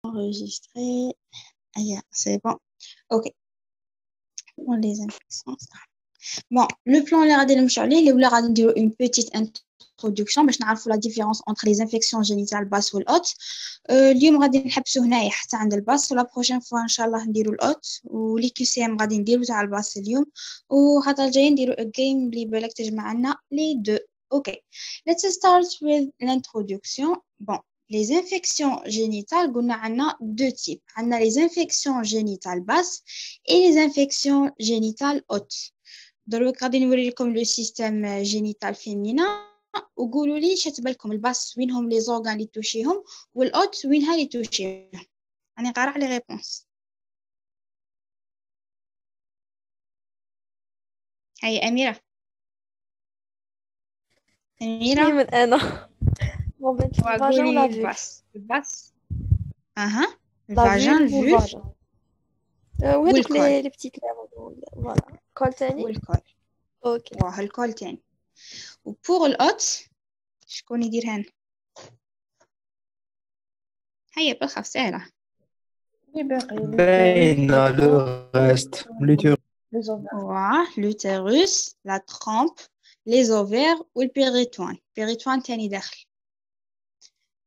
enregistrer. Ah, c'est bon. Ok. Bon, les infections. Bon, le plan, on va dire une petite introduction باش نعرفوا la différence entre les infections génitales basses والhautes. اليوم غادي نحبسوا هنايا حتى عند الباس ولا بروجين فوا ان شاء الله نديروا الأوت ولي كيو سي ام غادي نديروا تاع الباس اليوم وخاطر الجاي نديروا الجيم اللي بالك تجمع لنا لي دو. Ok, let's start with l'introduction. Bon, les infections génitales, on a deux types. On a les infections génitales basses et les infections génitales hautes. Donc, غادي نوري لكم le système génital féminin وقولوا لي شات بالكم الباس وينهم لي زورغان اللي توشيهم والأوت وينها اللي توشيهم. أنا قارع لي ريبونس. هاي أميرة. أميرة. من أنا. وقولي الباس. الباس. أها. الفاجين vulve. وهذوك لي بتيت فوالا. كول تاني. والكول. أوكي. واه الكول تاني. وبور الأوت شكون يديرهن؟ هيا بالخف سهلة. بين le reste. l'utérus, la trompe, les ovaires والبيريتوان. البيريتوان تاني داخل.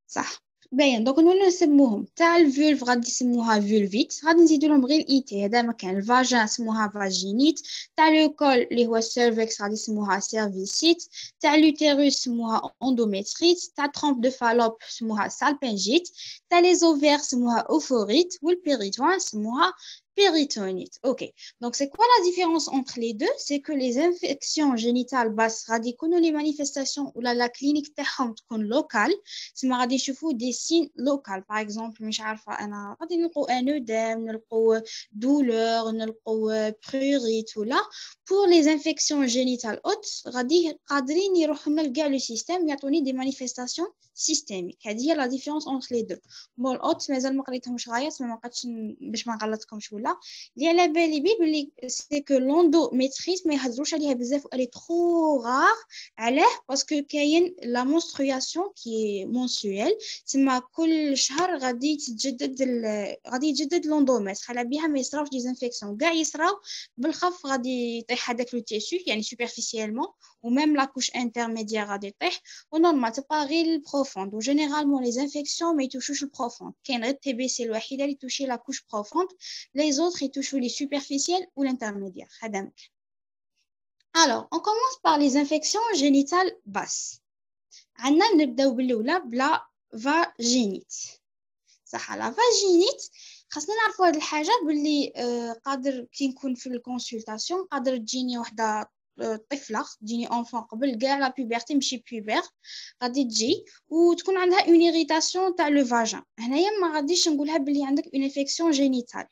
صح. باين دوك نولو نسموهم تاع الفولف غادي يسموها فولفيت غادي نزيدو لهم غير الايتي هذا مكان الفاجين سموها فاجينيت تاع لو كول اللي هو السيرفكس غادي يسموها سيرفيسيت تاع لوتيروس سموها اندوميتريت تاع ترومب دو فالوب سموها سالبنجيت تاع لي زوفير سموها اوفوريت والبيريتوان سموها péritonite. Ok. Donc, c'est quoi la différence entre les deux? C'est que les infections génitales basses, غادي يكونوا les manifestations ou la clinique تاعهم تكون locale. سما غادي نشوفوا des signes locaux. Par exemple, مش عارفة أنا غادي نلقوا un œdème, نلقوا douleur, نلقوا prurite ولا. Pour les infections génitales hautes, غادي قادرين يروحوا لنا لكاع le système يعطوني des manifestations systémiques. هذه هي la différence entre les deux. Bon, الhaute مازال ما قريتهمش غايات ما بقاتش باش ما نغلطكمش ولا. اللي على بالي بيه بلي سي كو لوندوميتريس ما يهضروش عليها بزاف الي ترو غار. علاه باسكو كاين لا مونستروياسيون كي مونسويل تما كل شهر غادي غادي يتجدد لوندوميتر على بها ما يصراوش ديزانفيكسيون كاع يصراو بالخف غادي يطيح هذاك لو تيسو يعني سوبرفيسيالمون وميم لا كوش انترميديير غادي يطيح ونورمال تبقى غير البروفوند وجينيرالمون لي زانفيكسيون ما يتوشوش البروفوند كاين غير تي بي سي الوحيده اللي توشي لا كوش بروفوند les autres ils touchent les superficielles ou l'intermédiaire. Alors, on commence par les infections génitales basses. عندنا نبداو بالأولى بلا فاجينيت. صح لا فاجينيت خاصنا نعرفوا هاد الحاجة باللي قادر كي نكون في الكونسلطاسيون قادر تجيني وحدة طفلة تجيني انفون قبل كاع لا بيبرتي ماشي بيبر غادي تجي وتكون عندها اون ايريتاسيون تاع لو فاجين هنايا ما غاديش نقولها بلي عندك اون انفيكسيون جينيتال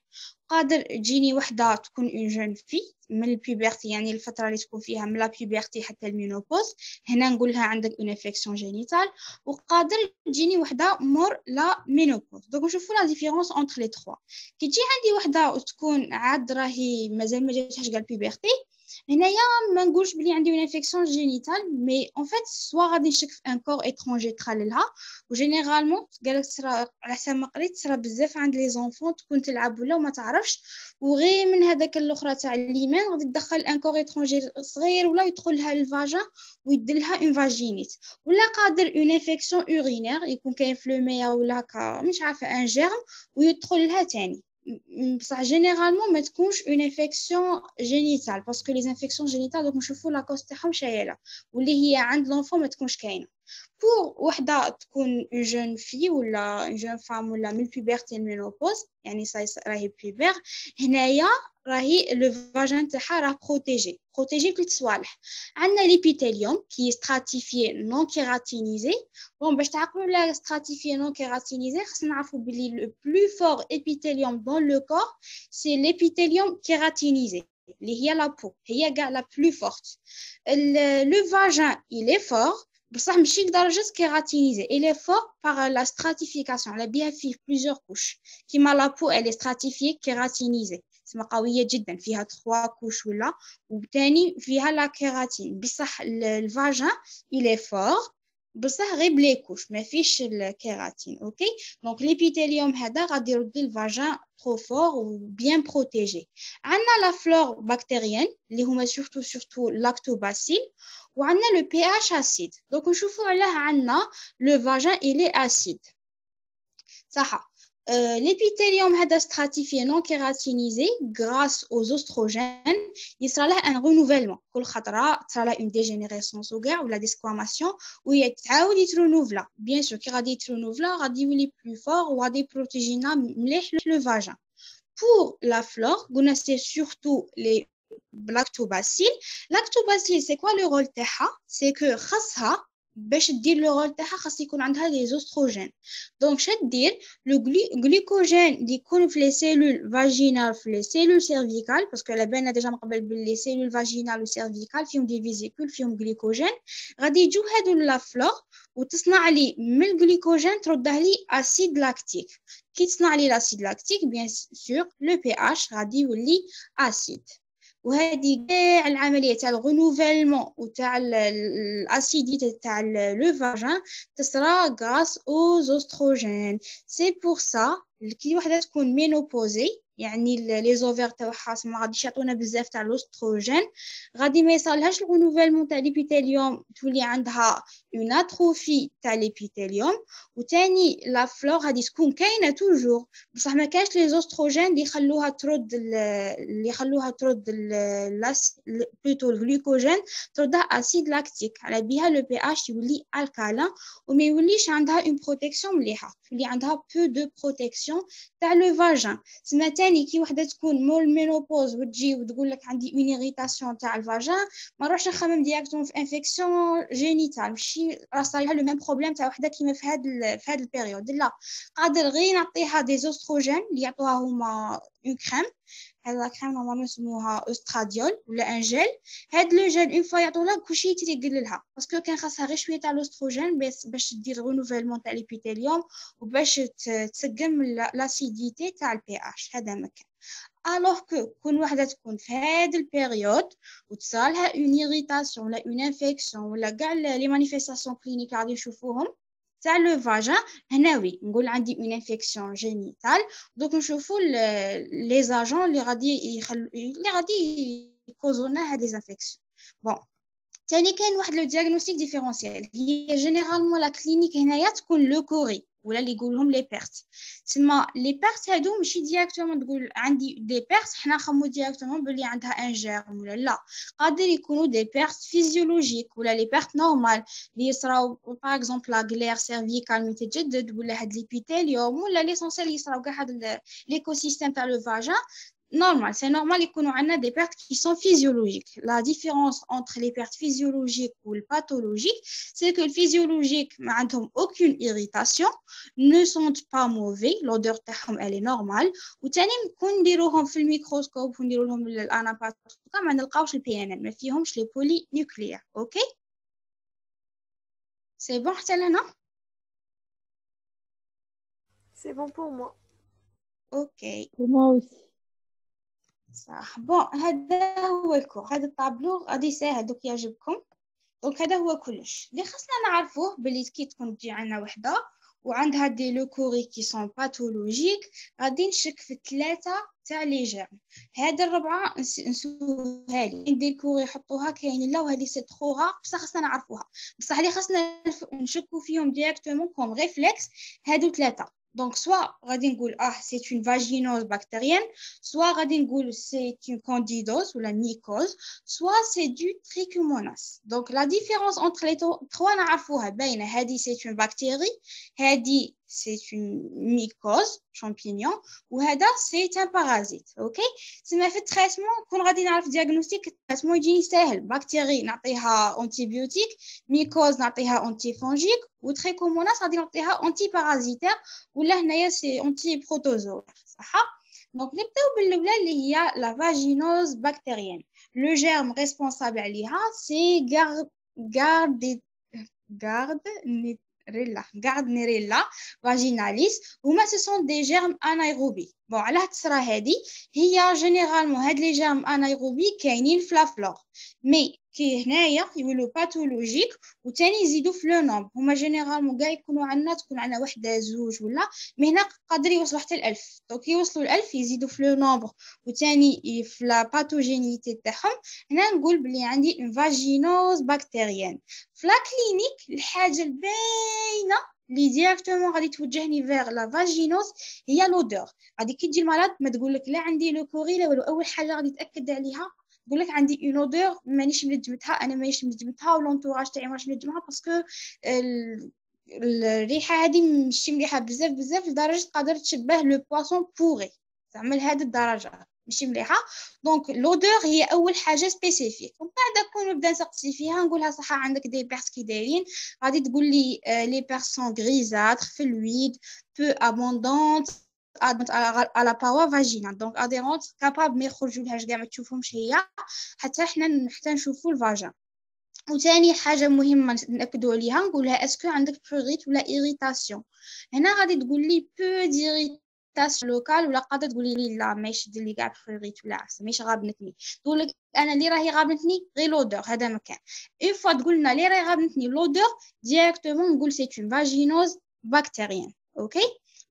قادر تجيني وحده تكون اون جون في من البيبرتي يعني الفتره اللي تكون فيها من لا بيبرتي حتى المينوبوز هنا نقولها عندك اون انفيكسيون جينيتال وقادر تجيني وحده مور لا مينوبوز دونك نشوفوا لا ديفيرونس انتر لي 3 كي تجي عندي وحده وتكون عاد راهي مازال ما جاتش كاع البيبرتي هنايا ما نقولش بلي عندي اون انفيكسيون جينيتال مي اون فيت سوا غادي نشك في ان كور اترونجي تخللها وجينيرالمون قالك تصرا على حسب ما قريت تصرا بزاف عند لي زونفون تكون تلعب ولا وما تعرفش وغير من هذاك الاخرى تاع اليمين غادي تدخل ان كور اترونجي صغير ولا يدخل لها الفاجا ويدلها اون فاجينيت ولا قادر اون انفيكسيون اورينير يكون كاين فلوميا ولا هكا مش عارفه ان جيرم ويدخل لها ثاني بصح جينيرالمون ما تكونش اون انفيكسيون جينيتال باسكو لي انفيكسيون جينيتال دوك نشوفوا لا كوز تاعهم شايله واللي هي عند لونفون ما تكونش كاينه بور وحده تكون اون جون في ولا اون جون فام ولا من البيبرتي المينوبوز يعني راهي بيبر هنايا راهي لو فاجين تاعها راه بروتيجي بكل صوالح عندنا ليبيثيليوم كي ستراتيفيي نون كيراتينيزي بون باش تعقلوا لا ستراتيفيي نون كيراتينيزي خصنا نعرفوا بلي لو بلو فور ابيثيليوم دون لو كور سي ليبيثيليوم كيراتينيزي اللي هي لا بو هي كاع لا بلو فورت لو فاجين il est fort بصح ماشي لدرجه كيراتينيزي il est fort par la stratification على بها فيه plusieurs couches كيما لا بو elle est stratifiée كيراتينيزي تسمى قويه جدا فيها 3 كوش ولا وثاني فيها لا كيراتين بصح الفاجين il est fort بصح غير بلي كوش ما فيش الكيراتين اوكي دونك ليبيثيليوم هذا غادي يرد الفاجين ترو فور و بيان بروتيجي عندنا لا فلور بكتيريان اللي هما سورتو لاكتوباسيل وعندنا لو بي اتش اسيد دونك نشوفوا علاه عندنا لو فاجين الي اسيد صح l'épithélium هذا stratifié non kératinisé grâce aux oestrogènes يصرى له un renouvellement كل خطرة تصرى له une dégénérescence وكاع ولا ديسكواماسيون ويتعاود يترونوفلا bien sûr كي غادي يترونوفلا غادي يولي plus fort وغادي يبروتيجينا مليح le vagin pour la flore قلنا c'est surtout les lactobacilles lactobacilles c'est quoi le rôle تاعها c'est que خاصها باش دير لو رول تاعها خاص يكون عندها لي زوستروجين دونك شاد دير لو غليكوجين اللي يكون في لي سيلول فاجينال في لي سيلول سيرفيكال باسكو على بالنا ديجا من قبل بلي سيلول فاجينال و سيرفيكال فيهم دي فيزيكول فيهم غليكوجين غادي يجيو هادو لا فلور وتصنع لي من الغليكوجين ترده لي اسيد لاكتيك كي تصنع لي الاسيد لاكتيك بيان سور لو بي اتش غادي يولي اسيد وهذه كاع العمليه تاع الغنوفلمون وتاع الاسيديتي تاع لو فاجين تصرا غراس او زوستروجين سي بور سا كي وحده تكون مينوبوزي يعني لي زوفير تاعها ما غاديش يعطونا بزاف تاع الاستروجين غادي ما يصالهاش الغنوفلمون تاع ليبيثيليوم تولي عندها اون اتروفي تاع ليبيثيليوم وثاني لا فلور غادي تكون كاينه توجور بصح ما كاش لي زوستروجين اللي يخلوها ترد بلوتو الغلوكوجين تردها اسيد لاكتيك على بها لو بي اتش يولي الكالين وما يوليش عندها اون بروتيكسيون مليحه تولي عندها بو دو بروتيكسيون تاع لو فاجين سما تاني كي وحده تكون مول مينوبوز وتجي وتقول لك عندي اون ايريتاسيون تاع الفاجين ما نروحش نخمم ديريكتوم في انفيكسيون جينيتال ماشي راه صاير لو ميم بروبليم تاع وحده كيما في هاد البيريود لا قادر غير نعطيها دي زوستروجين اللي يعطوها هما اون كريم هذا كريم نورمالمون يسموها استراديول ولا ان جيل هاد لو جيل اون فوا يعطولها كلشي يقللها باسكو كان خاصها غير شويه تاع الاستروجين باش دير رونوفلمون تاع ليبيثيليوم وباش تسقم لاسيديتي تاع البي اتش هذا مكان alors que كون وحده تكون في هاد البيريود وتصالها اون ايريتاسيون ولا اون انفيكسيون ولا كاع لي مانيفيستاسيون كلينيك غادي نشوفوهم تاع لو فاجين هناوي نقول عندي اون انفيكسيون جينيتال دوك نشوفوا لي زاجون اللي غادي يكوزونا هاد لي انفيكسيون بون ثاني كاين واحد لو دياغنوستيك ديفيرونسيال هي جينيرالمون لا كلينيك هنايا تكون لو كوري ولا اللي يقولهم لي بيرت تسمى لي بيرت هادو ماشي ديريكتومون تقول عندي دي بيرت حنا نخمو ديريكتومون بلي عندها ان جيرم ولا لا قادر يكونوا دي بيرت فيزيولوجيك ولا لي بيرت نورمال اللي يصراو باغ اكزومبل لا غلير سيرفيكال متجدد ولا هاد ليبيثيليوم ولا ليسونسيال يصراو كاع هاد ليكوسيستيم تاع لو فاجين normal, c'est normal qu'on a des pertes qui sont physiologiques. La différence entre les pertes physiologiques ou le pathologique, c'est que le physiologique n'ont aucune irritation, ne sentent pas mauvais, l'odeur elle est normale. Ou تاني كون نديروهم في الميكروسكوب ونديروهم الاناباتوكا ما نلقاوش البي ان ال ما فيهمش لي بولي نيوكليير اوكي سي بون حتى لهنا C'est bon pour moi. اوكي Pour moi aussi. صح بون هذا هو الكور هذا الطابلو غادي يسهل دوك يعجبكم دونك هذا هو كلش اللي خصنا نعرفوه بلي كي تكون تجي عندنا وحده وعندها دي لوكوري كي سون باثولوجيك غادي نشك في ثلاثه تاع لي جيرم هذا الربعه نسوها لي عندي الكوري يحطوها كاين لا وهذه سي تروغا بصح خصنا نعرفوها بصح اللي خصنا نشكو فيهم ديريكتومون كوم ريفلكس هادو ثلاثه Donc, soit c'est une vaginose bactérienne, soit c'est une candidose ou la mycose, soit c'est du trichomonas. Donc, la différence entre les trois, c'est une bactérie, c'est une mycose, champignon, ou c'est un parasite. Ok? C'est ma fait traitement qu'on a dit dans le diagnostic, traitement hygiénique, bactérie, n'a antibiotique, mycose, n'a antifongique, ou trichomonas, n'a antiparasitaire, ou là, c'est antiprotozoaire. Donc, il y a la vaginose bactérienne. Le germe responsable, c'est Gardnerella vaginalis هما ce sont des germes anaérobies bon علاه تصرى هذه هي généralement هاد les germes anaérobies كاينين في la flore mais كي هنايا يولوا باثولوجيك وثاني يزيدوا في لو نومبر. هما جينيرالمون كاع يكونوا عندنا تكون عندنا وحده زوج ولا مي هنا قادر يوصلوا حتى ل1000. دونك يوصلوا ل1000 يزيدوا في لو نومبر وثاني في لا باثوجينيتي تاعهم. هنا نقول بلي عندي اون فاجينوز بكتيريان. في لا كلينيك الحاجه الباينه اللي ديريكتومون غادي توجهني فيغ لا فاجينوز هي لودور. غادي كي تجي المرض ما تقول لك لا عندي لو كوري لا والو، اول حاجه غادي تاكد عليها تقول لك عندي اون اودور مانيش منجمتها، انا مانيش منجمتها ولونطوراج تاعي ماش منجمها باسكو الريحه هذه ماشي مليحه بزاف بزاف لدرجه قادر تشبه لو بواسون بوري، زعما لهاد الدرجه ماشي مليحه. دونك لودور هي اول حاجه سبيسيفيك. ومن بعد كون نبدا نسقسي فيها نقولها صح عندك دي بيرس كي دايرين، غادي تقول لي لي بيرسون غريزاتر فلويد بو ابوندونت à la paroi vaginale. Donc adhérente capable ما يخرجوا لهاش كاع ما تشوفهمش هي حتى حتى نشوفوا الفاجين. وثاني حاجه مهمه ناكدوا عليها نقولها اسكو عندك بروغيت ولا ايريتاسيون. هنا غادي تقول لي بو ديريتاسيون لوكال ولا قادر تقولي لي لا ما يشد لي كاع بروغيت ولا عكس ماشي غابنتني. تقول لك انا اللي راهي غابنتني غير لودور هذا مكان. اون فوا تقولنا اللي راهي غابنتني لودور ديريكتومون نقول سي اون فاجينوز بكتيريان. اوكي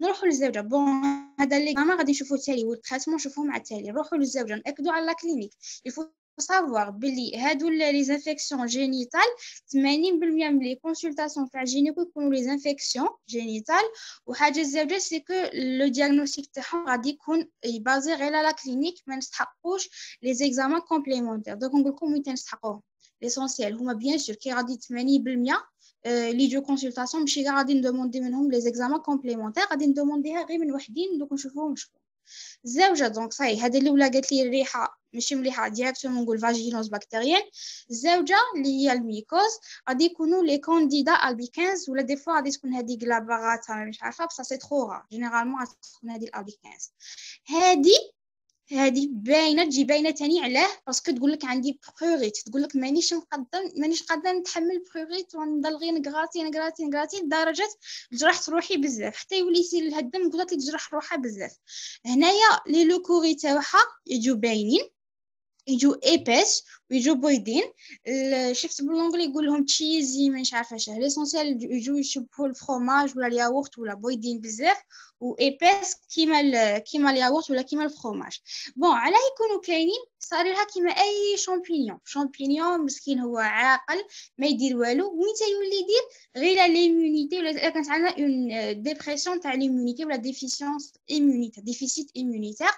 نروحوا للزوجه. بون هذا اللي ما غادي نشوفوا التالي والتريتمون نشوفوه مع التالي. نروحوا للزوجه ناكدوا على لا كلينيك. يفو savoir بلي هادو لي زانفيكسيون جينيتال 80% من لي كونسلطاسيون تاع جينيكو يكونوا لي زانفيكسيون جينيتال. وحاجه الزوجه سي كو لو دياغنوستيك تاعهم غادي يكون يبازي غير على لا كلينيك ما نستحقوش لي زيكزامان كومبليمونتير. دونك نقول لكم وين تنستحقوهم ليسونسيال هما بيان سور كي غادي 80% لي جو كونسلطاسيون ماشي كاع غادي ندوموندي منهم لي زيكزامان كومبليمونتير، غادي ندومونديها غير من وحدين دوك نشوفوهم شكون. الزوجه دونك صاي هذه الاولى قالت لي الريحه ماشي مليحه ديريكتومون نقول فاجينوز بكتيريان. الزوجه اللي هي الميكوز غادي يكونوا لي كانديدا البيكانز ولا دي فوا غادي تكون هذه كلاباغات مش عارفه بصح سي ترو رار جينيرالمون غادي تكون هذه الالبيكانز. هذه باينه تجي باينه تاني علاه باسكو تقول لك عندي بروغيت، تقول لك مانيش قادره نتحمل بروغيت ونضل غير نقراتي لدرجه جرحت روحي بزاف حتى يولي يسيل لها الدم قلت لك تجرح روحها بزاف. هنايا لي لوكوري تاعها يجوا باينين يجوا ايباس ويجوا بويدين. شفت بالونجلي يقول لهم تشيزي مش عارفه شنو ليسونسيال يجوا يشبهوا الفرomاج ولا الياغورت ولا بويدين بزاف وايباس كيما الياغورت ولا كيما الفرomاج. بون علاه يكونوا كاينين صار لها كيما اي شامبينيون مسكين هو عاقل ما يدير والو وين تيولي يدير غير ليمونيتي ولا كانت عندنا اون ديبرسيون تاع ليمونيتي ولا ديفيسيونس ايمونيتير ديفيسيت ايمونيتير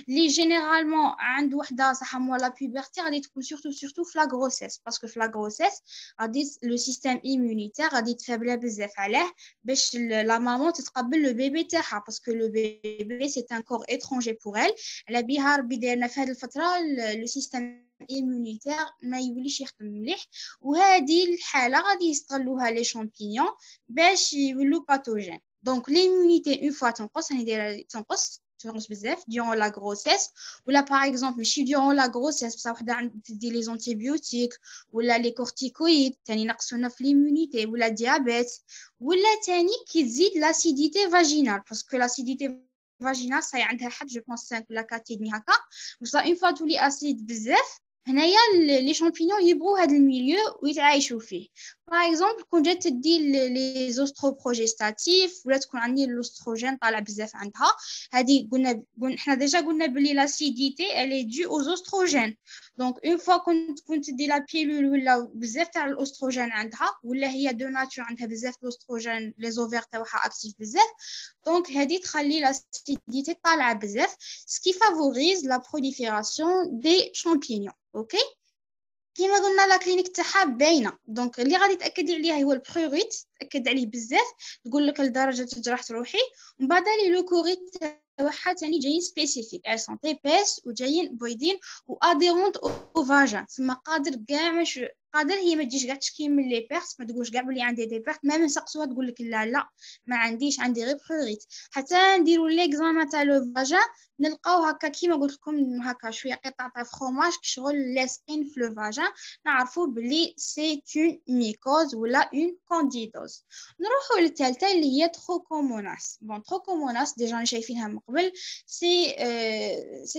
لي جينيرالمون عند وحده صح مو لا بوبرتي غادي تكون surtout في لا غروسيس باسكو في لا غروسيس غادي لو سيستيم ايمونيتير غادي يتفابلا بزاف علاه باش لا مامون تتقبل لو بيبي تاعها باسكو لو بيبي سي ان كور étranger pour elle. على بها ربي دايرنا في هذه الفتره لو سيستيم immunitaire ما يوليش يخدم مليح وهذه الحاله غادي يستغلوها لي شامبينيون باش يولوا باثوجين. دونك ليمونيتي اون فوا تنقص هاني دايره تنقص بزاف durant la grossesse ولا باغ اكزومبل ماشي durant la grossesse بصح وحده تدي لي زونتيبيوتيك ولا لي كورتيكويد تاني نقصونا في ليمونيتي ولا ديابيت ولا تاني كي تزيد لاسيديتي فاجينال باسكو لاسيديتي فاجينال صاي عندها حد جو بونس 5 ولا 4 دني هكا بصح اون فوا تولي اسيد بزاف هنايا لي شامبينيون يبغوا هذا الميليو ويتعايشوا فيه. باغ اكزومبل كون جات تدي لي زوستروبروجيستاتيف ولا تكون عندي الاستروجين طالع بزاف عندها هذه قلنا حنا ديجا قلنا بلي لاسيديتي الي دو او زوستروجين. دونك اون فوا كنت تدي لا بيلول ولا بزاف تاع الاستروجين عندها ولا هي دو ناتور عندها بزاف الاستروجين لي زوفير تاعها اكتيف بزاف دونك هذه تخلي لاسيديتي طالعه بزاف سكي فافوريز لا بروليفيراسيون دي شامبينيون. اوكي كيما قلنا لا كلينيك تاعها باينه دونك اللي غادي تاكدي عليها هو البروغيت تاكد عليه بزاف تقول لك لدرجه تجرحت روحي ومن بعد لي لوكوريت تاعها ثاني جايين سبيسيفيك ال سون تي بيس وجايين بويدين واديرونت او فاجين تما قادر كاع مش قادر هي ما تجيش كاع تشكي من لي بيرت، ما تقولش كاع بلي عندي دي بيرت، ما نسقسوها تقول لك لا لا ما عنديش، عندي غير بروغيت. حتى نديروا ليكزامان تاع لو فاجان نلقاو هكا كيما قلت لكم هكا شويه قطع تاع فروماج كشغل لاصقين في لو فاجان، نعرفوا بلي سي اون ميكوز ولا اون كانديدوز. نروحوا للثالثه اللي هي تروكوموناس. بون تروكوموناس ديجا شايفينها من قبل، سي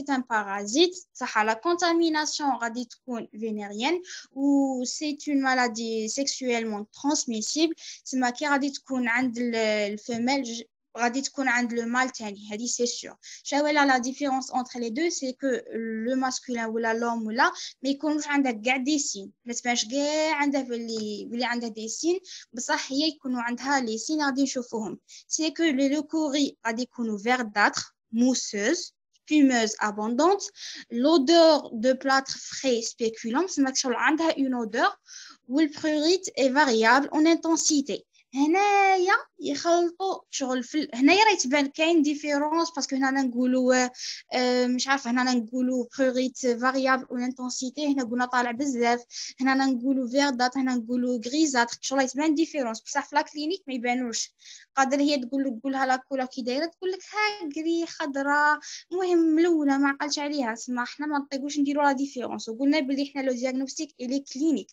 ان بارازيت صح. لا كونتاميناسيون غادي تكون فينيريان و سي اون مالادي سيكسويلمون ترانسميسيبل، تما كي غادي تكون عند الفيميل غادي تكون عند لو مال تاني، هذه سي سور. شنو لا ديفيرونس انتر لي دو، سي كو لو ماسكولين ولا لوم ولا ما يكونوش عندها كاع دي سين، ما تبانش كاع عندها بلي عندها دي سين، بصح هي يكونوا عندها لي سين غادي نشوفوهم. سي كو لي لوكوري غادي يكونوا فيرداتر موسوز fumeuse abondante, l'odeur de plâtre frais spéculum, c'est que عندها une odeur, ou le prurite est variable en intensité. هنايا يخلطوا شغل في هنايا راه تبان كاين ديفيرونس، باسكو هنا نقولوا مش عارفه، هنا نقولوا بروغيت فاريابل و انتنسيتي، هنا قلنا طالع بزاف، هنا نقولوا فيردات، هنا نقولوا غريزات، شغل تبان ديفيرونس، بصح في لا كلينيك ما يبانوش. قادر هي تقولها لا كولا كي دايره، تقول لك ها كري خضراء المهم ملونه ما عقلتش عليها. سما حنا ما نطيقوش نديروا لا ديفيرونس، وقلنا بلي حنا لو دياغنوستيك الي كلينيك.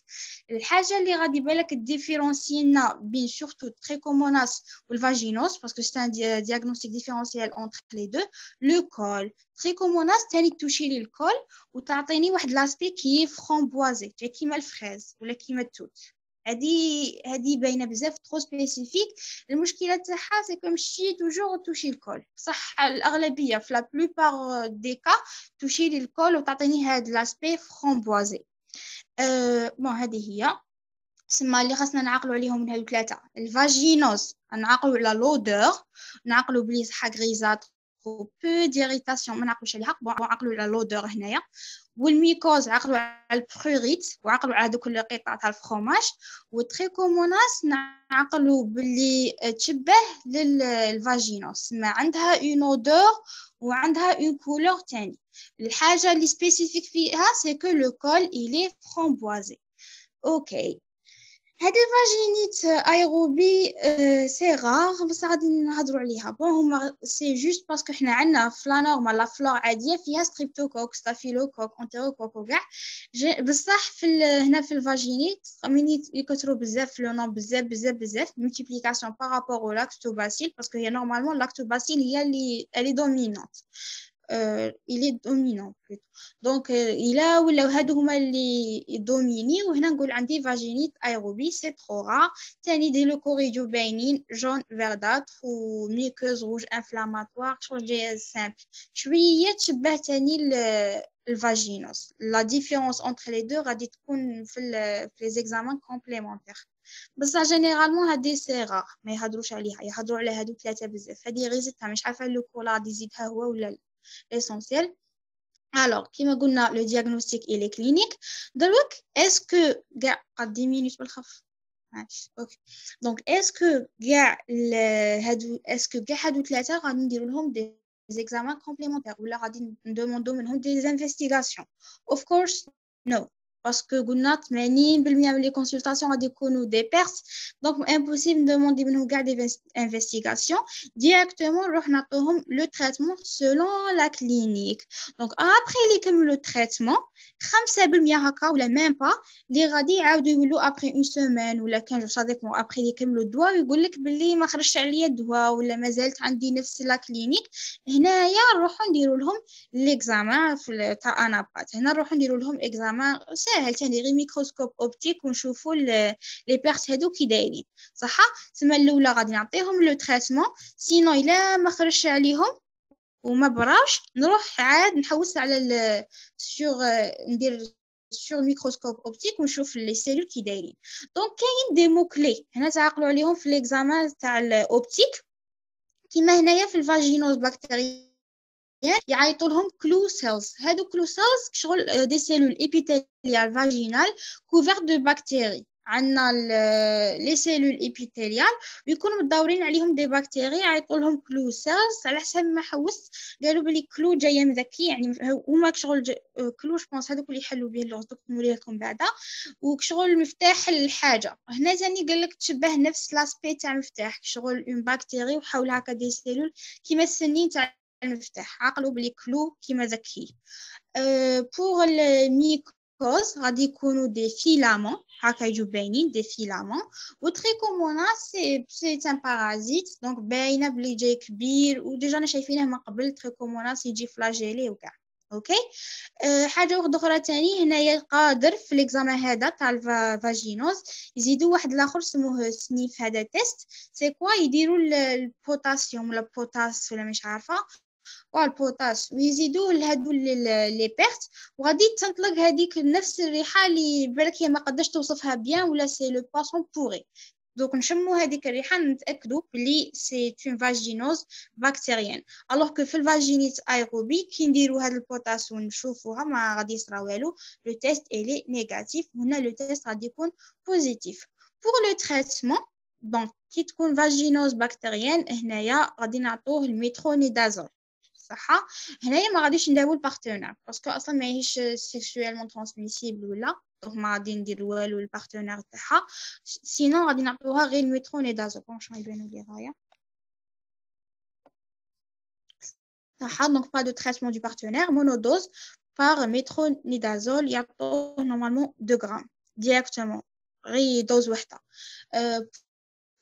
الحاجه اللي غادي بالك ديفيرونسينا بين surtout trichomonas ou le vaginos, parce que c'est un diagnostic différentiel entre les deux. Le col, trichomonas تاني توشي لي الكول وتعطيني واحد لاسبي كي فramboisé كيما الفريز ولا كيما التوت. هذه باينه بزاف ترو سبيسيفيك. المشكله تاعها سي كو ماشي توجور توشي الكول، صح الاغلبيه في لا بلوبار دي كا توشي لي الكول وتعطيني هاد لاسبي فramboisé. بون هذه هي سما اللي خاصنا نعقلوا عليهم من هادو ثلاثه. الفاجينوز نعقلوا على لودور، نعقلوا بلي صح غريزات و بو ديريتاسيون ما نعقلوش عليها، بون نعقلوا على لودور هنايا. والميكوز عقلوا على البروغيت وعقلوا على دوك القطع تاع الفرomاج. والتريكوموناس نعقلوا بلي تشبه للفاجينوس، ما عندها اون اودور وعندها اون كولور تاني. الحاجه اللي سبيسيفيك فيها سي كو لو كول إلي فramboisé. اوكي هاد الفاجينيت ايروبي سي غار، بس غادي نهضروا عليها. بون هما سي جوست باسكو حنا عندنا في لا نورمال لا فلور عاديه فيها ستريبتوكوك ستافيلوكوك انتيروكوك وكاع، بصح في هنا في الفاجينيت ملي يكثروا بزاف لو نوم بزاف ملتيبليكاسيون بارابور او لاكتوباسيل، باسكو هي نورمالمون لاكتوباسيل هي اللي دومينونت. il est dominant plutôt. Donc إلا ولاو هادو هما اللي يدوميني، وهنا نقول عندي فاجينيت ايروبي سي ترو رار. ثاني دي لوكوريديو باينين جون فيردات وميكوز روج انفلاماتوار شغل جي سامبل شويه تشبه ثاني الفاجينوس. لا ديفيرونس انتر لي دو غادي تكون في لي زيكزامان كومبليمونتير، بصح جينيرالمون هادي سي رار ما يهضروش عليها، يهضروا على هادو ثلاثه بزاف. هادي غيزتها مش عارفه لو كولا غادي يزيدها هو ولا لا. l'essentiel. Alors, كما قلنا le diagnostic il est clinique. دروك est-ce que كاع قد 10 minutes بالخف ماشي اوكي. دونك est-ce que كاع هادو est-ce que كاع هادو ثلاثه غادي نديروا لهم دي examens complémentaires ولا غادي ندوموندو منهم des investigations? Of course no, باسكو قلنا 80% من لي كونسلطاسيون غادي يكونوا دي بيرس، دونك امبوسيبل ندوموندي منهم كاع دي انفستيغاسيون. ديريكتومون نروح نعطوهم لو تريتمون سولون لا كلينيك. دونك ابري لي كملوا التريتمون 5% هكا ولا ميم با اللي غادي يعاودوا يقولوا ابري اون سيمين ولا 15 جور صاديكمون ابري لي كملوا الدواء ويقول لك باللي ما خرجش عليا الدواء ولا مازالت عندي نفس لا كلينيك. هنايا نروحوا نديروا لهم ليكزامان تاع انابات. هنا نروحوا نديروا لهم اكزامان ساهل تاني غير ميكروسكوب اوبتيك ونشوفوا لي بيرت هادو كي دايرين صح. تما الاولى غادي نعطيهم لو تريتمون، سينو الا ما خرجش عليهم وما براوش نروح عاد نحوس على ندير سور ميكروسكوب اوبتيك ونشوف لي سيلول كي دايرين. دونك كاين دي مو كلي هنا تعقلوا عليهم في ليكزامان تاع الاوبتيك. كيما هنايا في الفاجينوز بكتيريا يعيطوا لهم كلو سيلز. هادو كلو سيلز شغل دي سيلول ابيثيليال فاجينال كوفير دو بكتيري. عندنا لي سيلول ايبيثيليال ويكونوا مدورين عليهم دي بكتيري يعيطوا لهم كلو سيلز. على حسب ما حوست قالوا بلي كلو جايه من ذكي، يعني هما شغل كلو جوبونس هذوك اللي يحلوا به اللغز دوك نوري لكم بعدا، وشغل مفتاح الحاجه. هنا ثاني قال لك تشبه نفس لاسبي تاع مفتاح، شغل اون بكتيري وحولها هكا دي سيلول كيما السنين تاع المفتاح، عقلوا بلي كلو كيما ذكي. بوغ الميكوز غادي يكونوا دي فيلامون هكا يجوا باينين دي فيلامون. و تريكوموناس سي ان بارازيت دونك باينه بلي جاي كبير وديجا انا شايفينه من قبل. تريكوموناس يجي فلاجيلي وكاع. اوكي. حاجه واحده اخرى تاني هنايا قادر في ليكزامان هذا تاع الفاجينوز يزيدوا واحد الاخر سموه سنيف. هذا تيست سي كوا يديروا البوتاسيوم ولا بوتاس ولا مش عارفه والبوتاس ويزيدوه لهادو لي بيرت وغادي تنطلق هذيك نفس الريحه اللي بالك هي ما قدرتش توصفها بيان ولا سي لو باسون بوري. دوك نشمو هذيك الريحه نتاكدوا بلي سي اون فاجينوز بكتيريان. الوغ كو في الفاجينيت ايروبي كي نديروا هاد البوتاس ونشوفوها ما غادي يصرا والو. لو تيست الي نيجاتيف هنا لو تيست غادي يكون بوزيتيف. بور لو تريتمون دونك كي تكون فاجينوز بكتيريان هنايا غادي نعطوه الميترونيدازول. صح. هنايا ما غاديش نداوي البارتنير باسكو اصلا ماهيش سيكسويلمون ترانسميسيبل ولا دونك ما غادي ندير والو البارتنير تاعها. سينو غادي نعطوها غير الميترونيدازول. شنو يبانوا لي غايه صح. دونك با دو تريتمون دو بارتنير مونودوز بار ميترونيدازول يعطوه نورمالمون 2 غرام ديريكتومون غير دوز وحده.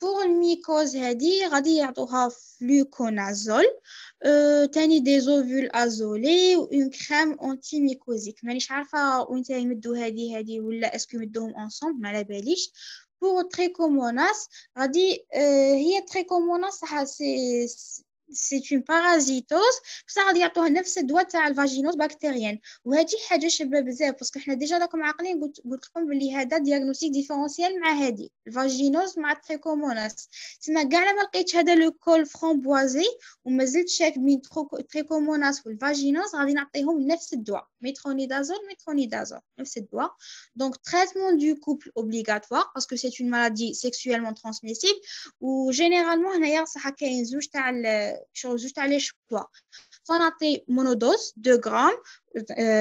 بور الميكوز هادي غادي يعطوها فلوكونازول تاني دي زوفول ازولي و اون كريم اونتي ميكوزيك. مانيش عارفه وين يمدوا هادي ولا اسكو يمدوهم انصومبل ما على باليش. بور تريكوموناس غادي هي تريكوموناس صح سي اون بارازيتوز بصح غادي يعطوها نفس الدواء تاع الفاجينوز بكتيريان. وهذه حاجه شابه بزاف باسكو حنا ديجا راكم عاقلين قلت لكم بلي هذا دياغنوستيك ديفيرونسيال مع هذه الفاجينوز مع التريكوموناس. تما كاع ما لقيتش هذا لو كول فرامبوازي وما زلت شاك بين التريكوموناس والفاجينوز غادي نعطيهم نفس الدواء ميترونيدازول نفس الدواء. دونك تريتمون دو كوبل اوبليغاتوار باسكو سي اون مالادي سيكسويلمون ترانسميسيبل و جينيرالمون هنايا صح كاين زوج تاع لي شوا. فنعطي مونودوز 2 غرام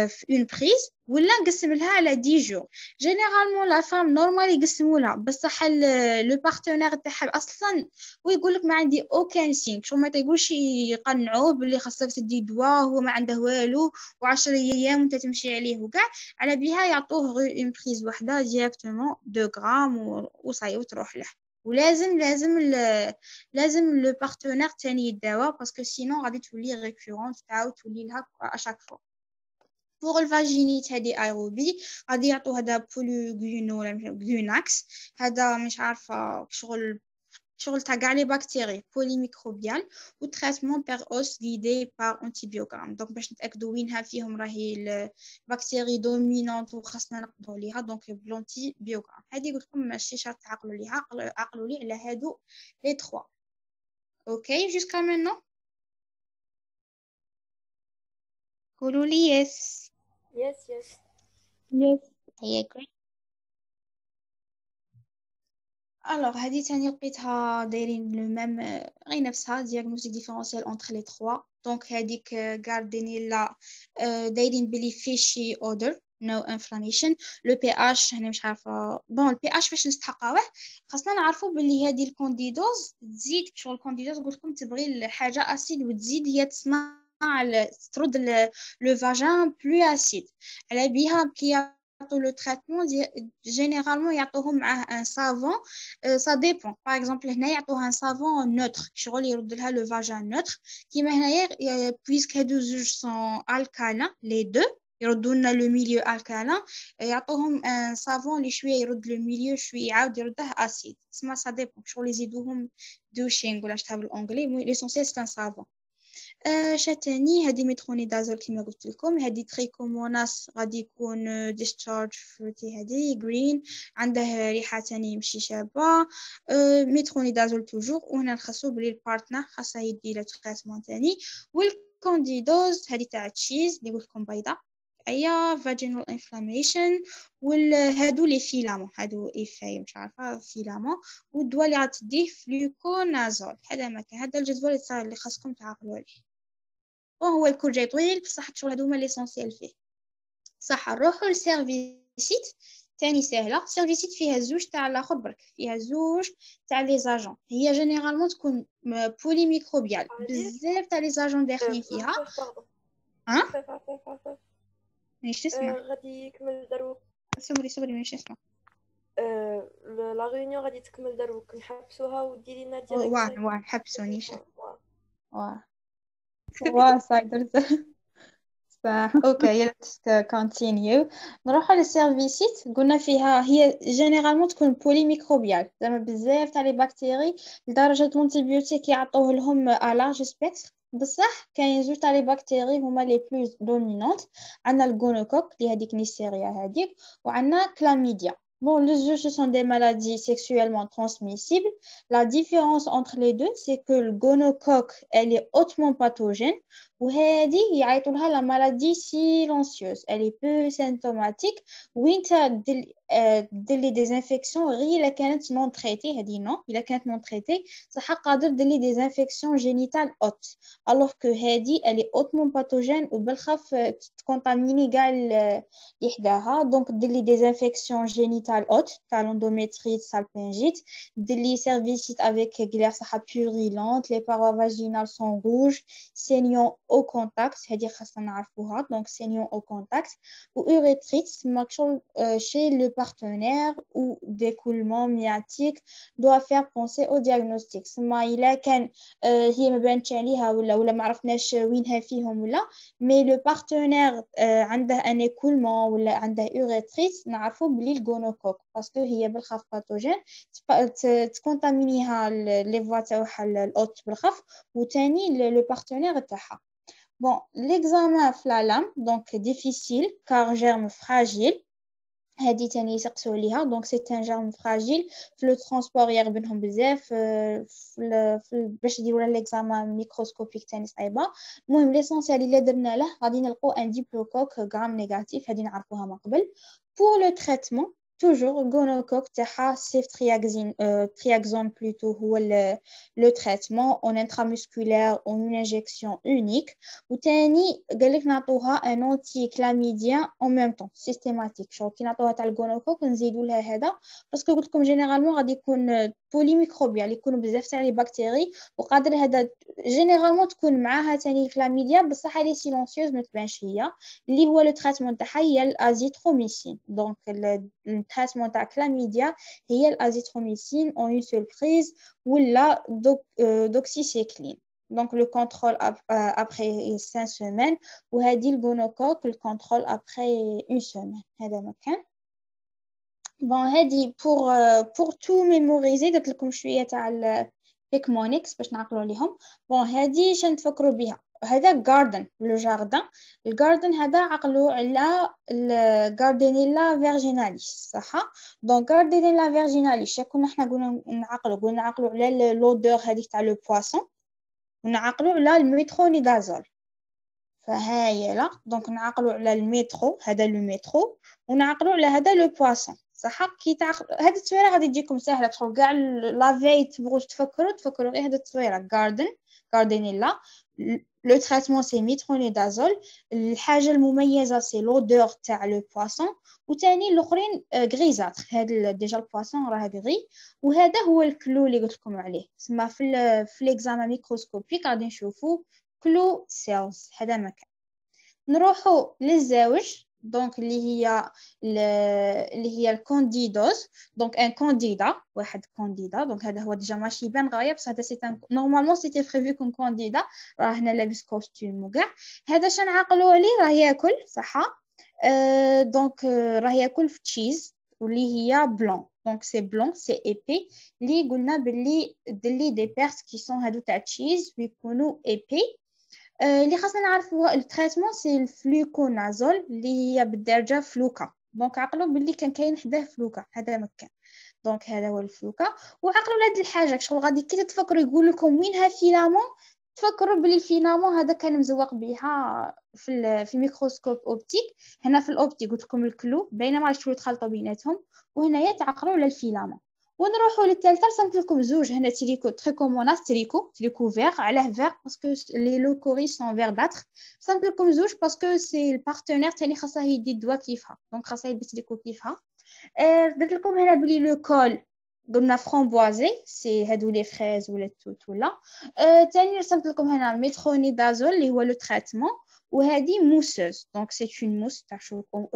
في اون بريز ولا نقسم لها على 10 جور. جينيرالمون لا فام نورمال يقسموا لها بصح لو بارتنير تاعها اصلا ويقول لك ما عندي اوكان سين شو ما تقولش يقنعوه باللي خاصك تدي دواء هو ما عنده والو و10 ايام وانت تمشي عليه وكاع على بها يعطوه غير اون بريز وحده ديريكتومون 2 غرام وصاي وتروح له. ولازم لازم لو بارتنير تاني يداوى باسكو سينو غادي تولي ريكورونت تعاود تولي لها اشاك فوا. بوغ الفاجينيت هادي ايروبي غادي يعطو هذا بولوغينو ولا غلوناكس. هذا مش عارفه شغل تاع كاع لي بكتيري بولي ميكروبيال و تريتمون بير اوس غيدي بار انتيبيوغرام. دونك باش نتاكدوا وينها فيهم راهي البكتيري دومينونت وخاصنا نقضوا ليها دونك بلونتي بيوغرام. هذه قلت لكم ماشي شرط تعقلوا ليها عقلوا لي على هادو لي 3. اوكي جوسكا مينو قولوا لي يس. Yes. هي great. alors هذه تاني لقيتها دايرين لو ميم غير نفسها diagnostic différentiel entre les 3. دونك هذيك غاردينيلا دايرين بلي فيشي odor no inflammation. لو بي اش هنا مش عارفه بون البي اش باش نستحقوه خاصنا نعرفوا بلي هذه الكونديدوز تزيد شغل الكونديدوز قلت لكم تبغي الحاجه اسيد وتزيد هي تصنع ترد لو فاجين بلو اسيد على بها كي le traitement généralement يعطوهم معاه un savon ça dépend par exemple هنا يعطوها un savon neutre شغل يرد لها le vagin neutre كيما هنايا puisque هادو زوج sont alcalins les deux يردوا لنا لو ميليو الكالين يعطوهم ان صابون اللي شويه يرد لو ميليو شويه يعاود يرده اسيد تسمى سا ديبون شغل يزيدوهم دوشينغ ولا شتها بالانجلي ليسونسيال سي ان صابون. شاتاني هادي ميترونيدازول كما قلت لكم. هادي تريكوموناس غادي يكون ديسشارج فروتي هادي جرين عنده ريحه تاني ماشي شابه. ميترونيدازول توجور وهنا نخصو بلي البارتنر خاصها يدي له تريتمون تاني. والكونديدوز هادي تاع تشيز اللي قلت لكم بيضه جراحية vaginal inflammation هادو لي فيلامون هادو إيفاي مش عارفة فيلامون والدواء اللي غتديه فلوكونازول هذا مكان هذا الجدول اللي خاصكم تعقلوا عليه وهو الكل جاي طويل بصح شغل هادو هما ليسونسيال فيه صح نروحو للسيرفيسيت تاني سهلة سيرفيسيت فيها زوج تاع الاخر برك فيها زوج تاع لي زاجون هي جينيرالمون تكون بولي ميكروبيال بزاف تاع لي زاجون داخلين فيها مانيش تسمع غادي يكمل دروك صبري مانيش نسمع لا ريونيون غادي تكمل دروك نحبسوها وديري لنا واه نحبسونيش واه صايدرت صح اوكي let's continue نروح للسيرفيسيت قلنا فيها هي جينيرالمون تكون بولي ميكروبيال زعما بزاف تاع لي بكتيري لدرجه الانتيبيوتيك يعطوه لهم لارج سبيكتر بصح كاين زوج تاع لي بكتيري هما لي بلوس دومينونت عندنا الغونوكوك اللي هذيك نيسيريا هذيك وعندنا كلاميديا Bon, les deux, ce sont des maladies sexuellement transmissibles. La différence entre les deux, c'est que le gonocoque, elle est hautement pathogène. وهذه يعيطوا لها la maladie silencieuse. Elle est peu symptomatique. وانت دير des infections غير إلا كانت non traitée هذه non. إلا كانت non traitée صح قادر دير des infections génitales hautes. Alors que هذه elle est hautement pathogène وبالخف تكونتاميني كاع اللي حداها. Donc دير des infections génitales hautes تاع l'endométrite, salpingite. دير cervicite avec glaire صح purulente. Les parois vaginales sont rouges. Saignant au contact هذه خاصنا نعرفوها donc saignant au contact ou urètrite ماكشول chez le partenaire ou d'écoulement myétique doit faire penser au diagnostic سما إلا كان هي ما بانتش عليها ولا ما عرفناش وينها فيهم ولا mais le partenaire عنده un écoulement ولا عنده urètrite نعرفو بلي الغونوكوك باسكو هي بالخف باثوجين تكونتامينيها لي فوا تاعها الاوت بالخف وثاني لو بارتنير تاعها Bon, l'examen flalam, donc difficile car germe fragile. هادي تاني يسقسوا عليها donc c'est un germe fragile في le transport يغبنهم بزاف في باش يديروا له l'examen ميكروسكوبيك تاني صعيبه المهم ليسونسيال اللي درنا له غادي نلقوا ان ديبلوكوك غرام نيجاتيف هادي نعرفوها من قبل pour le traitement toujours gonocoque تاعها ceftriaxone triaxone plutôt هو le traitement en intramusculaire en une injection unique وثاني قال لك نعطوها ان انتي كلاميديان en même temps systématique شغل كي نعطوها تاع الغونوكوك نزيدوا لها هذا باسكو قلت لكم جينيرالمون غادي يكون بولي ميكروبيال يكونوا بزاف تاع لي بكتيري وقادر هذا جينيرالمون تكون معاها ثاني كلاميديا بصح هي سيلونسيوز ما تبانش هي اللي هو لو تريتمون تاعها هي الازيثروميسين دونك التريتمون تاع كلاميديا هي الازيثروميسين اون اون سول بريز ولا دوكسيسيكلين Donc, le contrôle après 5 semaines ou هادي الغونوكوك le contrôle après 1 semaine هذا مكان bon هادي pour tout mémoriser قلت لكم شويه تاع البيكمونيكس باش نعقلوا عليهم bon هادي شنو تفكروا بها هذا garden le jardin الجاردن هذا عقلوا على الجاردينيلا فيرجيناليس صح donc جاردينيلا فيرجيناليس كنا احنا قلنا نعقلوا على لودور هذيك تاع لو بواسون ونعقلوا على الميترونيدازول فهاي لا دونك نعقلوا على المترو هذا لو مترو ونعقلوا على هذا لو بواسون صح كي هذه التصويره غادي تجيكم سهله تروحوا كاع لافي تبغوا تفكروا غير هذه التصويره جاردينيلا لو تريتمون سي ميترونيدازول الحاجه المميزه سي لودور تاع لو بواسون وثاني الاخرين غريزاتر هذا ديجا البواسون راه غري وهذا هو الكلو اللي قلت لكم عليه تسمى في ليكزامان ميكروسكوبيك غادي نشوفوا كلو سيلز هذا مكان نروحوا للزواج دونك اللي هي الكانديدوز دونك ان كانديدا واحد كانديدا دونك هذا هو ديجا ماشي يبان غايب بصح هذا سي نورمالمون سيتي بريفو كون كانديدا راه هنا لابس كوستيم وكاع هذا شنعقلوا عليه راه ياكل صح دونك راه ياكل في تشيز واللي هي بلون دونك سي بلون سي ايبي اللي قلنا باللي دلي دي بيرس كي سون هادو تاع تشيز ويكونوا ايبي اللي خاصنا نعرفوا التريتمون سي الفلوكونازول اللي هي بالدرجه فلوكا دونك عقلوا باللي كان كاين حداه فلوكا هذا مكان دونك هذا هو الفلوكا وعقلوا على هذه الحاجه شغل غادي كي تفكروا يقول لكم وينها فيلامون تفكروا بلي الفينامون هذا كان مزوق بها في الميكروسكوب اوبتيك. هنا في الاوبتيك قلت لكم الكلو بينما شويه تخلطوا بيناتهم، وهنايا تعقلوا على الفيلامون. ونروحوا للثالثه رسمت لكم زوج هنا تريكوموناس تريكو فيغ. علاه فيغ باسكو لي لو كوري سون فيرداتر. رسمت لكم زوج باسكو سي البارتنير تاني خاصه يدي الدواء كيفها، دونك خاصه يلبس تريكو كيفها. درت لكم هنا بلي لو كول قلنا فرومبوازي سي هادو لي فريز ولا التوت ولا. تاني رسمت لكم هنا الميترونيدازول اللي هو لو تريتمون، وهذه موسوز دونك سي اون موس تاع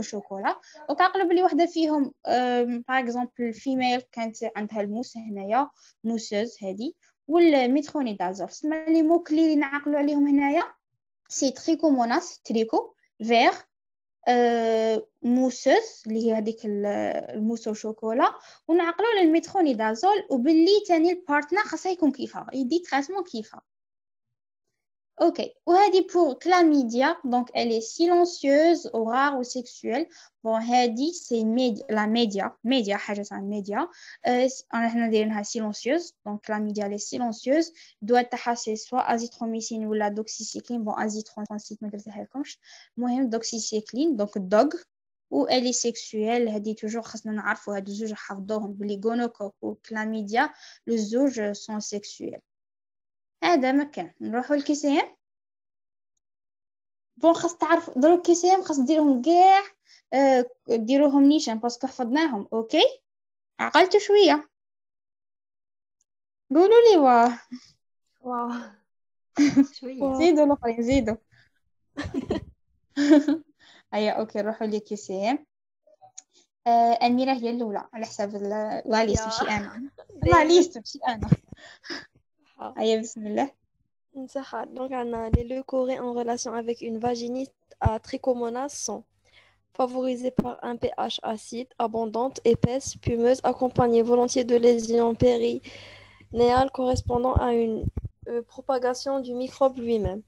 شوكولا. دونك عقلوا بلي وحده فيهم باغ اكزومبل الفيميل كانت عندها الموس هنايا موسوز هذه، والميترونيدازول. سما لي مو كلي اللي نعقلوا عليهم هنايا سي تريكوموناس تريكو فيغ موسوس اللي هي هذيك الموس وشوكولا، ونعقلوا للميترونيدازول وباللي تاني البارتنر خاصها يكون كيفها يدي تريتمون كيفها. Ok, وهذه pour chlamydia, donc elle est silencieuse, ou rare ou sexuelle. Bon, هذه c'est la média حاجة عن média. احنا دايرينها silencieuse, donc chlamydia elle est silencieuse. doit تحسي soit azithromycine ou la doxycycline. Bon, azithromycine ما قلتها لكمش. المهم doxycycline, donc dog. و elle est sexuelle. هذه toujours خاصنا نعرفوا هادو الزوج حفظوهم بلي gonocoque و chlamydia الزوج sont sexuels. هذا مكان. نروحوا للكيسيام. بون خاص تعرف دروك كيسيام خاص ديروهم كاع ديروهم نيشان باسكو حفظناهم. اوكي عقلتوا شويه قولوا لي واه واو شوية. زيدوا الاخرين زيدوا. هيا اوكي نروحوا للكيسيام. أميرة هي الأولى على حساب لا ليست ماشي أنا. لا ليست ماشي أنا. هيا بسم الله. Donc, les leucorrhées en relation avec une vaginite à trichomonas sont favorisées par un pH acide, abondante, épaisse, spumeuse, accompagnée volontiers de lésions périnéales correspondant à une propagation du microbe lui-même.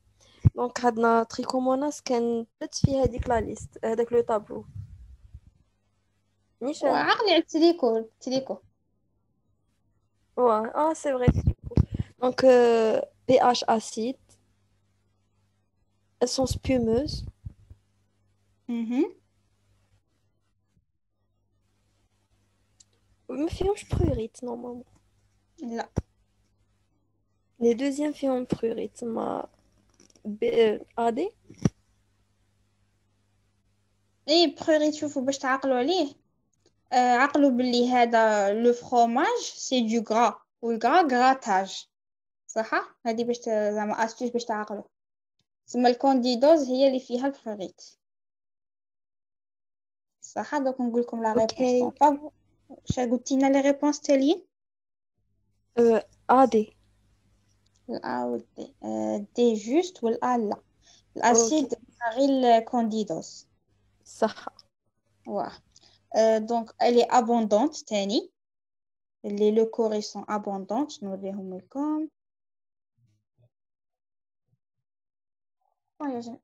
Donc, la trichomonas كانت في هذيك la liste, هذاك le tableau. نيشان. وعقلي على التريكو. Ouais, ah c'est vrai. Donc, pH acide. Elles sont spumeuses. ما فيهمش prurite normalement. لا. Les deuxièmes فيهم prurite. ما AD. ايه بخير تشوفوا باش تعقلوا عليه. عقلوا باللي هذا لو فروماج سي دو غرا والغرا غراتاج صح. هذه باش زعما استيش باش تعقلوا. ثم الكونديدوز هي اللي فيها الفريت صح. دوك نقول لكم لا ريبونس. واش قلتي لنا لي ريبونس تاليين؟ AD. الأ والدي. دي جوست والأ لا. الأسيد غير الكونديدوز صح. واه. Donc elle est abondante تاني. les leucorrhées sont abondantes. نوريهم لكم. هذه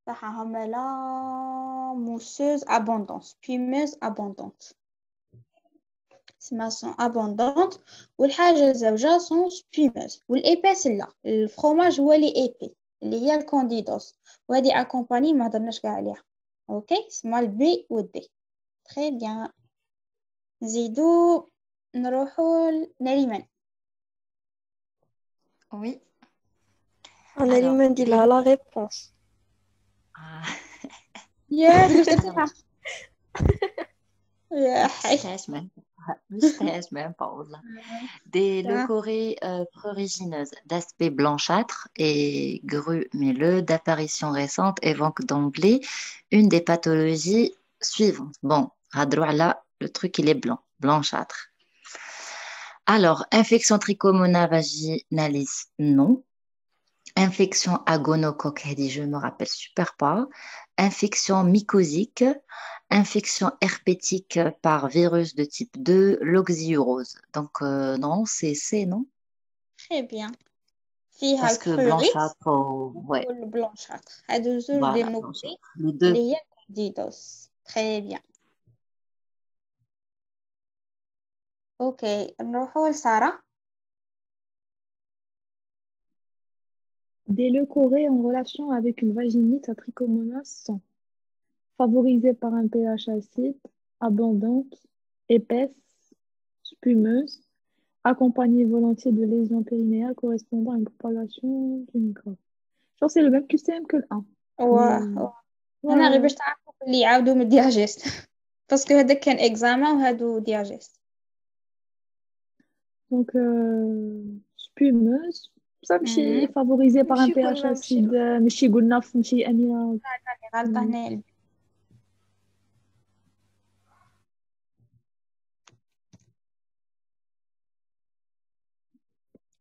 صح هم لا mousseuse abondante spumeuse abondante. اسمها sont abondantes والحاجة الزوجة sont spumeuses. والإيباس لا الفرomage هو اللي إيبي اللي هي الكونديدوس وهذه أكومباني ما هضرناش كاع عليها. أوكي اسمها البي والدي. تري بيان. نزيدو نروحو لنريمان. Oui. Nariman dit là la réponse. يا يا حي مش même pas والله. Des leucorrhées prurigineuses d'aspect blanchâtre et grumelleux d'apparition récente évoquent d'emblée une des pathologies suivantes. Bon, là, le truc il est blanc, blanchâtre. Alors, infection trichomona vaginalis, non. Infection à gonocoque, je me rappelle super pas. Infection mycosique, infection herpétique par virus de type 2, l'oxyurose. Donc, non, c'est C, non? Très bien. فيها Parce que blanchâtre, ouais. والبلانشاتر هادو زوج Voilà, ديال النقطي les deux. اللي هي الكونديدوس. Très bien. اوكي نروحوا لسارة. Des leucorrhées en relation avec une vaginite à trichomonas sont favorisées par un pH acide, abondante, épaisse, spumeuse, accompagnée volontiers de lésions périnéales correspondant à une propagation du microbe. Genre, c'est le même QCM que le 1. واه انا غير باش تعرفوا اللي يعاودوا من الدياجيست باسكو هذا كان اكزامان وهادو دياجيست. Donc, spumeuse, ça ماشي favorisée par un ماشي pH قلنا acide, ماشي قلنا ماشي أميرة. غلطة هنا.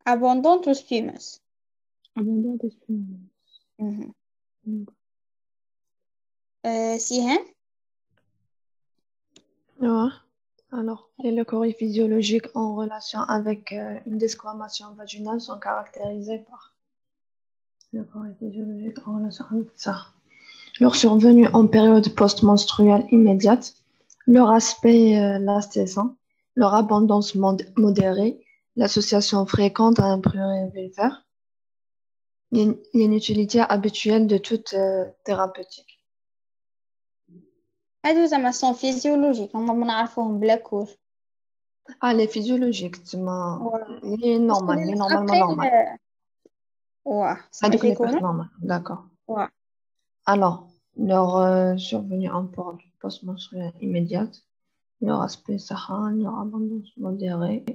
abondante ou spumeuse. Abondante et spumeuse. سيهان. Ouais. Alors, les leucorrhées physiologiques en relation avec une desquamation vaginale sont caractérisées par leucorrhées physiologiques en relation avec ça. Leur survenue en période post-menstruelle immédiate, leur aspect lascescent, leur abondance modérée, l'association fréquente à un prurit vulvaire, l'inutilité habituelle de toute thérapeutique. هادو زعما سون فيزيولوجيك هما ما نعرفوهم بلا كور. Les physiologiques, les normalement normal. واه Les يكونوا normal, d'accord. واه Alors, leur survenue en période post-menstruelle immédiate, leur aspect sahin, leur abondance modérée.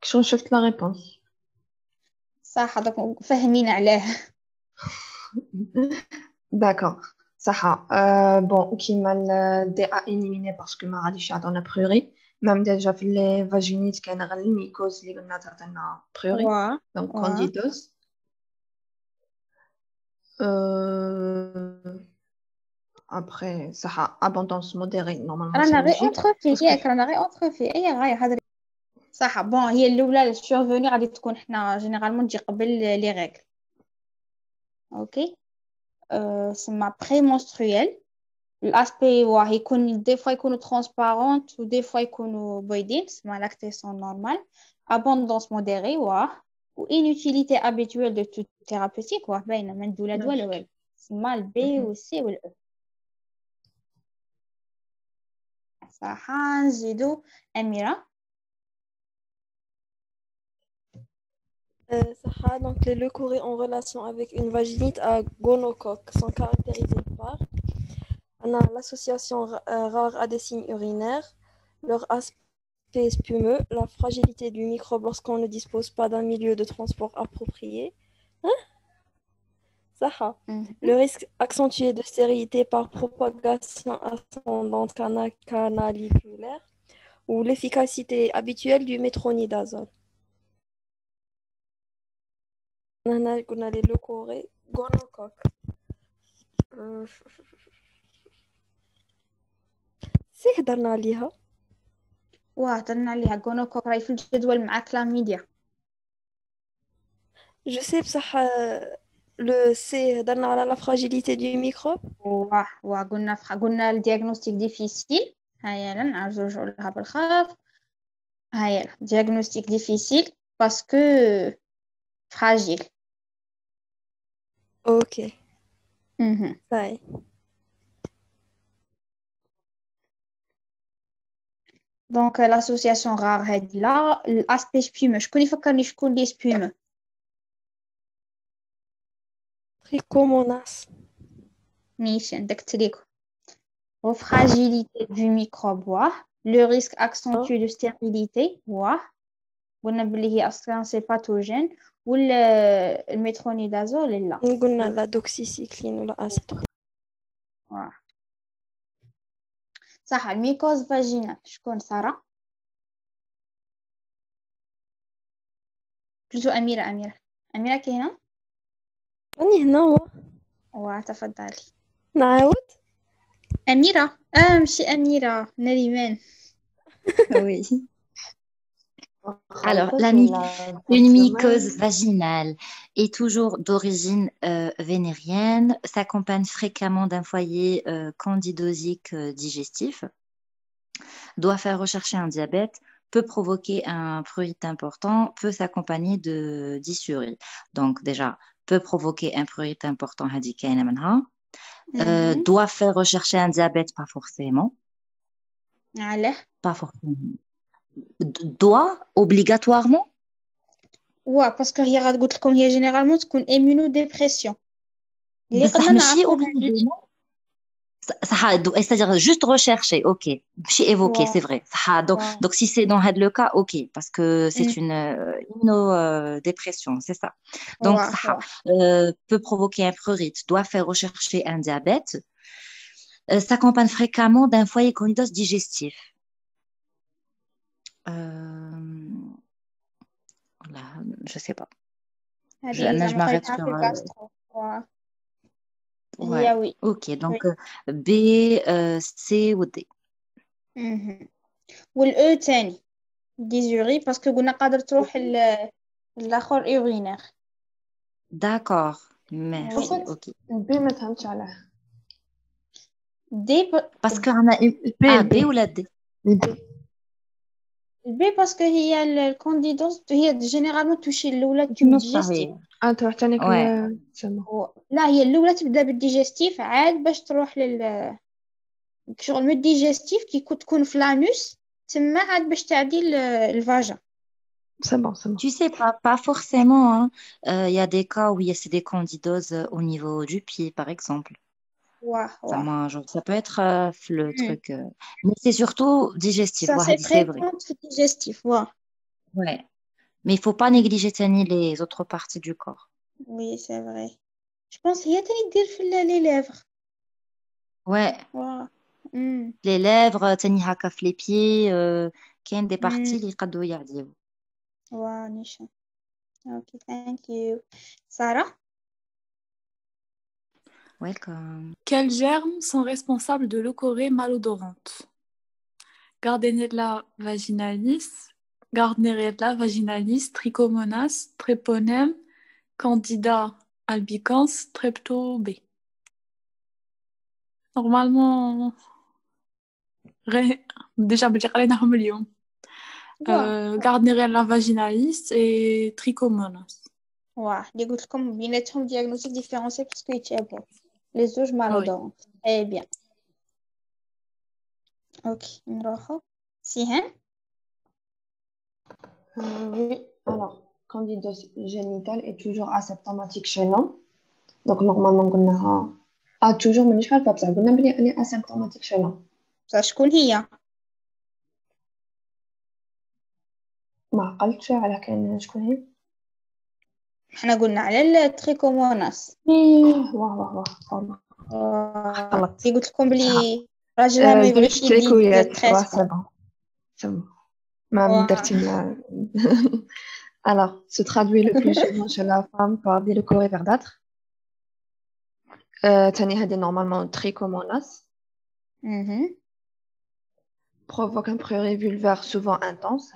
شفت la réponse. صح هذاك فاهمين عليه. D'accord. صح. Bon, qui mal DA éliminé parce que ما غاديش يعطونا prurit. Même déjà في les vaginites كان غير الميكوز اللي قلنا تعطينا prurit. واه Donc واه candidose. Après, ça a abondance modérée, normalement, c'est رانا غير logique. اونتر ياك رانا غير اونتر في اي غايه هضري. صح بون هي الاولى السيرفوني غادي تكون حنا جينيرالمون تجي قبل لي ريغل. اوكي سما بري منسترويل. الاسبي واه يكون دي فوا يكونوا ترانسبارونت ودي فوا يكونوا بويدين سما لاكتيسون نورمال. abondance modérée واه و inutilité habituelle de toute thérapeutique واه باينه ما ندو لا دواء لا والو سما البي والسي والاو. صح نزيدو أميرة. Donc les leucorrhées en relation avec une vaginite à gonocoque sont caractérisées par l'association rare à des signes urinaires, leur aspect spumeux, la fragilité du microbe lorsqu'on ne dispose pas d'un milieu de transport approprié. Le risque accentué de stérilité par propagation ascendante canaliculaire ou l'efficacité habituelle du métronidazole. On a les leucorrhées gonocoques. سي هضرنا عليها. هضرنا عليها جونوكوك راهي في الجدول مع كلاميديا. Je sais بصح le C هضرنا على la fragilité du microbe. قلنا الدياغنوستيك ديفيسيل. هيا نعرفوا نرجعوا لها بالخاف. هيا دياغنوستيك ديفيسيل باسكو فراجيل. اوكي. صحيح. دونك لاسوسياسيون غار هادي لا الاسبي سبيمو شكون يفكرني شكون لي سبيمو. Trichomonas. نيش عندك تريكو و fragilité du microbe واه le risque accentué de stérilité واه قلنا بلي هي اصلا سي باثوجين ولا الميترونيدازول لا قلنا لا دوكسيسيكلين ولا اسيد. واه صح. الميكوز فاجينال شكون سارة؟ بلوتو أميرة كاينة؟ أني هنا واه تفضلي. نعاود أميرة ماشي أميرة نريمان. Oui. Alors, خالصة ولا une abdomen. mycose vaginale est toujours d'origine vénérienne, s'accompagne fréquemment d'un foyer candidosique digestif, doit faire rechercher un diabète, peut provoquer un prurite important, peut s'accompagner de dysurie. Donc déjà, peut provoquer un prurite important, هذه كاينة منها. Mhm. Doit faire rechercher un diabète, pas forcément. علاه Pas forcément. Doit obligatoirement. باسكو هي قلت لكم هي جينيرالمون تكون immunodépression اللي بصح قدنا ماشي نعرفوها obligatoirement. C'est-à-dire juste rechercher, ok. Machي évoquer, c'est vrai. Donc si c'est dans le cas, ok, parce que c'est une immunodépression, c'est ça. Donc ça peut provoquer un prurite, doit faire rechercher un diabète, s'accompagne fréquemment d'un foyer candidose digestif. Là, je sais pas. هذه Je زعما m'arrête خليتها sur. في الجاسترو هي Ouais, وي ok. Donc وي B, C ou D. والاو تاني ديزوري باسكو قلنا قادر تروح الاخر اورينير D'accord, وي merci, ok. البي ما فهمتش علاه. دي Parce qu'on a une B ou la D? البي البي باسكو هي الكونديدوز هي جينيرالمون توشي الاولى تيب نص ديجستيف صحيح. تروح تاني Ouais, تسمى. لا هي الاولى تبدا بالديجستيف عاد باش تروح شغل من الديجستيف كي تكون في لانوس تما عاد باش تعدي الفاجا C'est bon, c'est bon. tu sais, pas forcément, hein. Il y a des cas où c'est des candidoses au niveau du pied, par exemple. واه Genre, ça peut être le truc. Mais c'est surtout digestif, ça c'est c'est vrai. fréquent في الديجستيف Ouais. Mais il faut pas négliger Tani, les autres parties du corps. oui c'est vrai je pense هي تاني دير في لي ليفر Ouais. واه Les lèvres, Tani hakaf les pieds, qu'il y a des parties qui قدو يعديو. واه نيشان اوكي ثانك يو سارة Welcome. Quels germes sont responsables de l'euchorée malodorante? Gardnerella vaginalis, Gardnerella vaginalis, Trichomonas, Treponème, Candida albicans, Strepto B. Normalement, déjà بدي قريناهم اليوم. Gardnerella vaginalis et Trichomonas. واه اللي قلت لكم بيناتهم دياغنوستيك ديفيرونسي باسكو يتشابهوا لي زوج مالودون اي بيان اوكي نروحو سيهان Oui, alors, candidose génitale est toujours asymptomatique chez l'homme. Donc, normalement, on a toujours, mais je ne sais pas, on a elle est asymptomatique chez l'homme. شكون هي ما عقلتش على كان شكون هي. حنا قلنا على التريكوموناس واه غلط. اللي قلت لكم بلي راجلها ما يبغيش يدي واه التريتمون c'est bon. ما درتي ما. Alors, se traduit le plus souvent chez la femme par des leucorrhées verdâtres. تاني هذه normalement trichomonas. Provoque un prurit vulvaire souvent intense,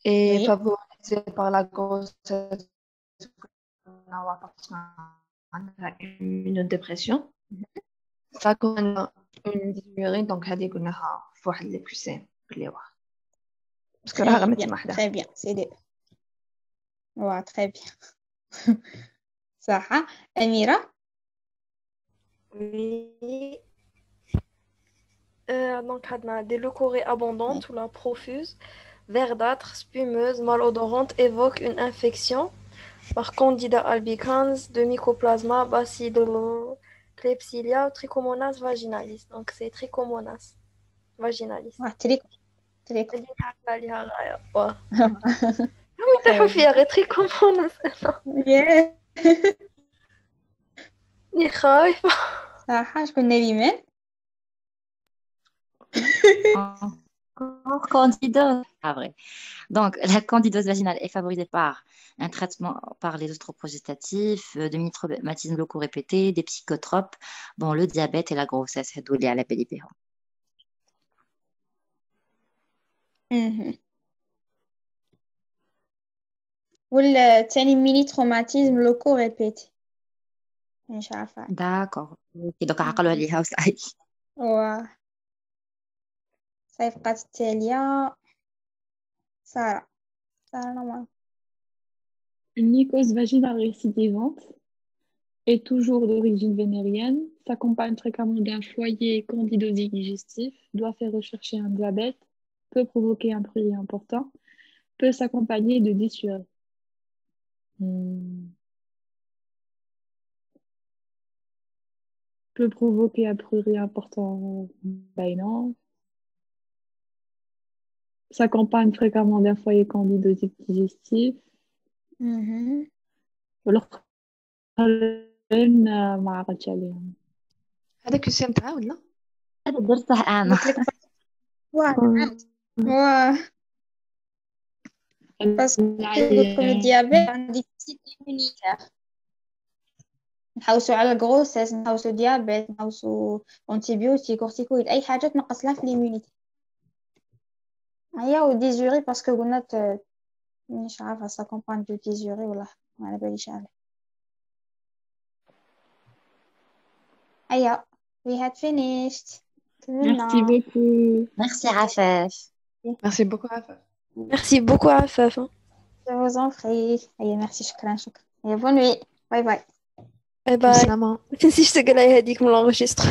et Oui. favorisé par la grossesse une dépression. Ça connaît une dysurie, donc هذه قلناها في واحد لي بلوسين اللي هو باسكو راه غمتي واحده. Très bien, c'est deux. Ouais, très bien. صح. أميرة Oui. Donc, on a des leucorrhées abondantes ou la profuse, verdâtre, spumeuse, malodorantes évoquent une infection par Candida albicans, de Mycoplasma, Bacillus, Klebsiella, Trichomonas vaginalis. Donc, c'est Trichomonas vaginalis. تريكو اللي نحكي عليها غاية. واه. يتحوا فيها غير Trichomonas. ني خايفة. صح. شكون نريمان Encore candidose. Ah, vrai. Donc, la candidose vaginale est favorisée par un traitement par les oestroprogestatifs, de microtraumatismes locaux répétés, des psychotropes, bon, le diabète et la grossesse, c'est lié à la péripérie. والتاني ميني تروماتيزم لوكو ريبيتي مش عارفة داكور اوكي دوك عقلوا عليها وصاي. و الصفقة التالية سارة نورمال Une mycose vaginale récidivante est toujours d'origine vénérienne, s'accompagne fréquemment d'un foyer candidosique digestif, doit faire rechercher un diabète, peut provoquer un prurit important, peut s'accompagner de dysurie. Peut provoquer un prurit important, ben non. S'accompagne fréquemment d'un foyer candidosique digestif. والآخرين ما عرفتش عليهم. هذاك السيم تاع ولا هذا درته انا. باسكو le diabète عندي petite immunitaire نحوسوا على الغروسيس نحوسوا ديابيت نحوسوا انتيبيوتيك كورتيكويد اي حاجه تنقص لها في الاميونيتي هيا وديزوري باسكو قلنا مش عارفه سا كومبان دو ديزوري ولا ما على باليش عليه هيا we had finished Merci beaucoup. ميرسي عفاف. ميرسي بوكو عفاف. Merci beaucoup, Afaf. je vous en prie هيا ميرسي شكرا هيا bonne nuit باي باي باي باي. سلامة. ما تنسيش تقراي هذيك من الانغيستر.